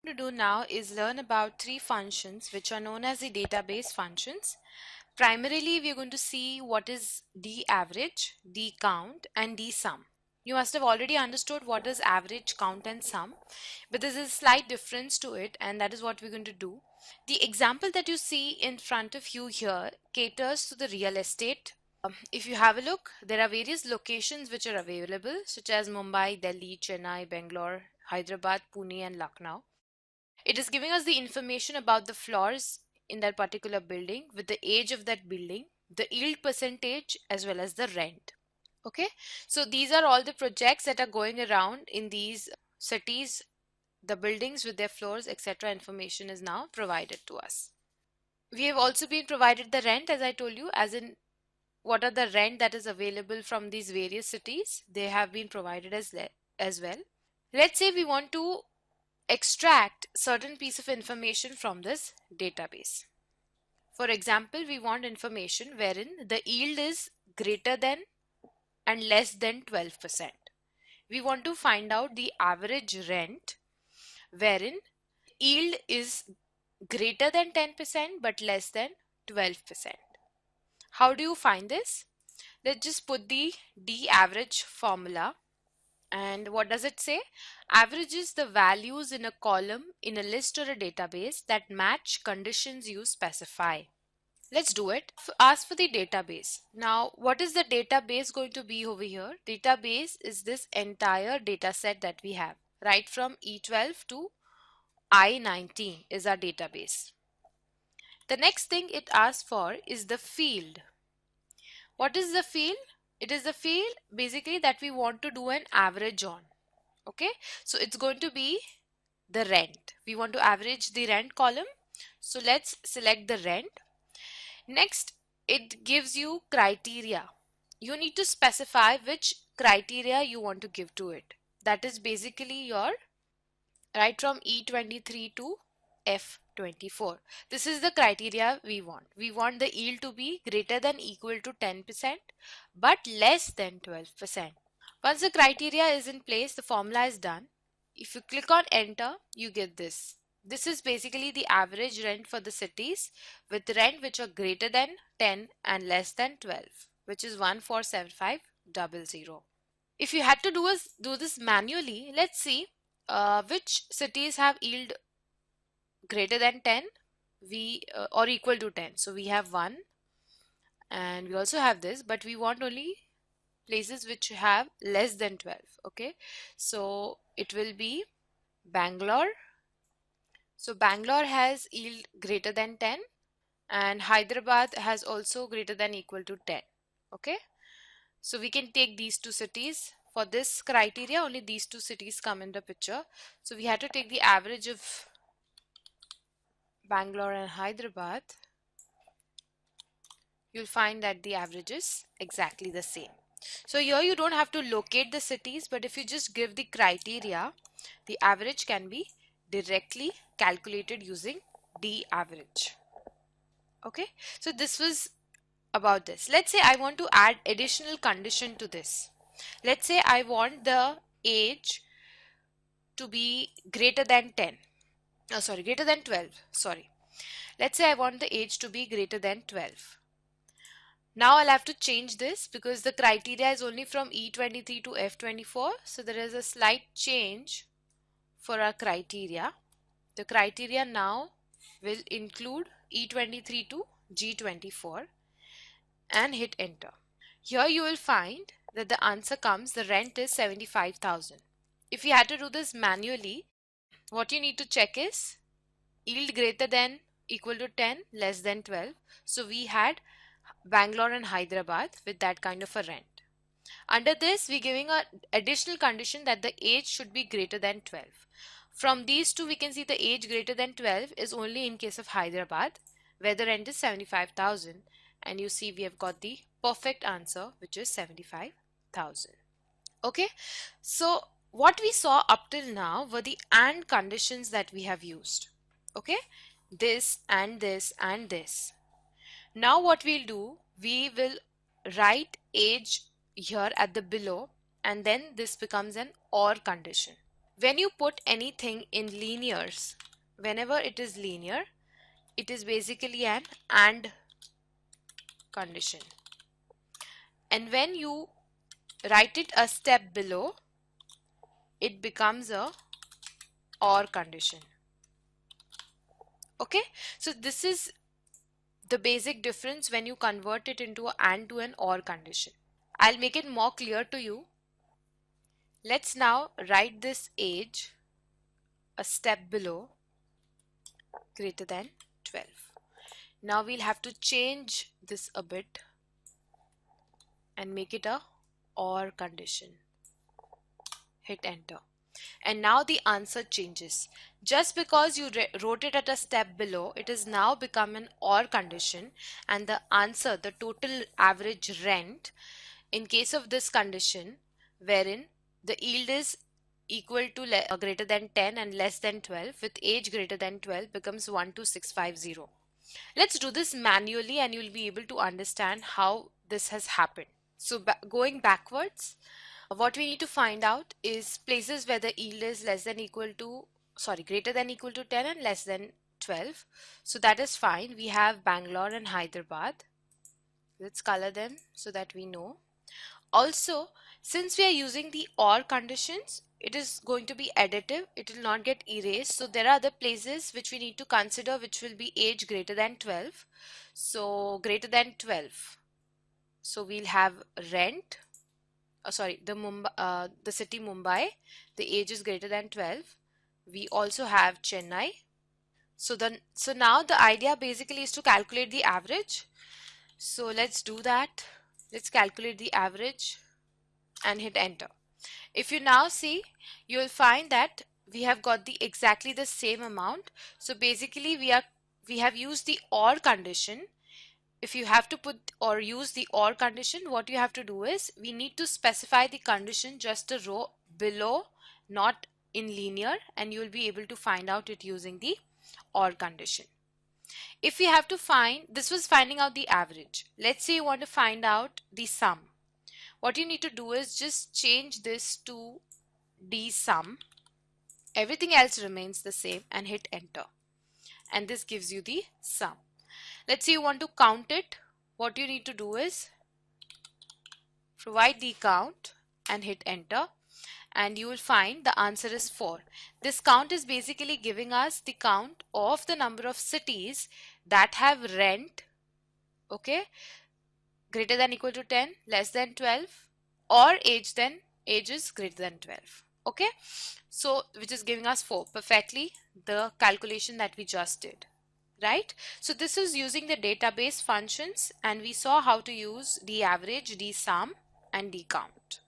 To do now is learn about three functions which are known as the database functions. Primarily, we are going to see what is DAVERAGE, DCOUNT, and DSUM. You must have already understood what is average, count, and sum, but there is a slight difference to it, and that is what we're going to do. The example that you see in front of you here caters to the real estate. If you have a look, there are various locations which are available, such as Mumbai, Delhi, Chennai, Bangalore, Hyderabad, Pune, and Lucknow. It is giving us the information about the floors in that particular building with the age of that building, the yield percentage, as well as the rent. Okay, so these are all the projects that are going around in these cities. The buildings with their floors, etc. information is now provided to us. We have also been provided the rent, as I told you, as in what are the rent that is available from these various cities. They have been provided as well. Let's say we want to extract certain piece of information from this database. For example, we want information wherein the yield is greater than and less than 12%. We want to find out the average rent wherein yield is greater than 10% but less than 12%. How do you find this? Let's just put the DAVERAGE formula. And what does it say? Averages the values in a column in a list or a database that match conditions you specify. Let's do it. Ask for the database. Now, what is the database going to be over here? Database is this entire data set that we have. Right from E12 to I19 is our database. The next thing it asks for is the field. What is the field? It is the field basically that we want to do an average on. Okay, so it's going to be the rent. We want to average the rent column. So let's select the rent. Next, it gives you criteria. You need to specify which criteria you want to give to it. That is basically your right from E23 to F24. This is the criteria we want. We want the yield to be greater than equal to 10% but less than 12%. Once the criteria is in place, the formula is done. If you click on enter, you get this. This is basically the average rent for the cities with rent which are greater than 10 and less than 12, which is 147500. If you had to do this manually, let's see which cities have yield greater than 10 or equal to 10. So we have 1 and we also have this, but we want only places which have less than 12. Okay, so it will be Bangalore. So Bangalore has yield greater than 10 and Hyderabad has also greater than equal to 10. Okay, so we can take these two cities. For this criteria, only these two cities come in the picture. So we had to take the average of Bangalore and Hyderabad. You'll find that the average is exactly the same. So here you don't have to locate the cities, but if you just give the criteria, the average can be directly calculated using DAVERAGE. Okay, so this was about this. Let's say I want to add additional condition to this. Let's say I want the age to be greater than 10. Oh, sorry, greater than 12. Sorry. Let's say I want the age to be greater than 12. Now I'll have to change this because the criteria is only from E23 to F24. So there is a slight change for our criteria. The criteria now will include E23 to G24 and hit enter. Here you will find that the answer comes, the rent is 75,000. If you had to do this manually, what you need to check is yield greater than equal to 10, less than 12. So we had Bangalore and Hyderabad with that kind of a rent. Under this, we're giving an additional condition that the age should be greater than 12. From these two, we can see the age greater than 12 is only in case of Hyderabad, where the rent is 75,000. And you see we have got the perfect answer, which is 75,000. Okay, so what we saw up till now were the AND conditions that we have used. Okay, this and this and this. Now what we'll do, we will write age here at the below and then this becomes an OR condition. When you put anything in linears, whenever it is linear, it is basically an AND condition. And when you write it a step below, it becomes a OR condition. Okay, so this is the basic difference when you convert it into an AND to an OR condition. I'll make it more clear to you. Let's now write this age a step below greater than 12. Now we'll have to change this a bit and make it a OR condition. Hit enter. And now the answer changes. Just because you wrote it at a step below, it has now become an OR condition, and the answer, the total average rent, in case of this condition, wherein the yield is equal to greater than 10 and less than 12, with age greater than 12, becomes 12650. Let's do this manually and you'll be able to understand how this has happened. So going backwards, what we need to find out is places where the yield is greater than equal to 10 and less than 12. So that is fine. We have Bangalore and Hyderabad. Let's color them so that we know. Also, since we are using the OR conditions, it is going to be additive. It will not get erased. So there are other places which we need to consider, which will be age greater than 12. So greater than 12. So we'll have rent. The city Mumbai, the age is greater than 12. We also have Chennai. So now the idea basically is to calculate the average. So let's do that. Let's calculate the average and hit enter. If you now see, you will find that we have got exactly the same amount. So basically we have used the OR condition. If you have to put or use the OR condition, what you have to do is we need to specify the condition just a row below, not in linear, and you will be able to find out it using the OR condition. If we have to find, this was finding out the average. Let's say you want to find out the sum. What you need to do is just change this to DSUM. Everything else remains the same and hit enter. And this gives you the sum. Let's say you want to count it. What you need to do is provide the count and hit enter, and you will find the answer is 4. This count is basically giving us the count of the number of cities that have rent, okay, greater than equal to 10, less than 12, or age is greater than 12. Okay, so which is giving us 4, perfectly the calculation that we just did. Right? So this is using the database functions, and we saw how to use DAVERAGE, DSUM and DCOUNT.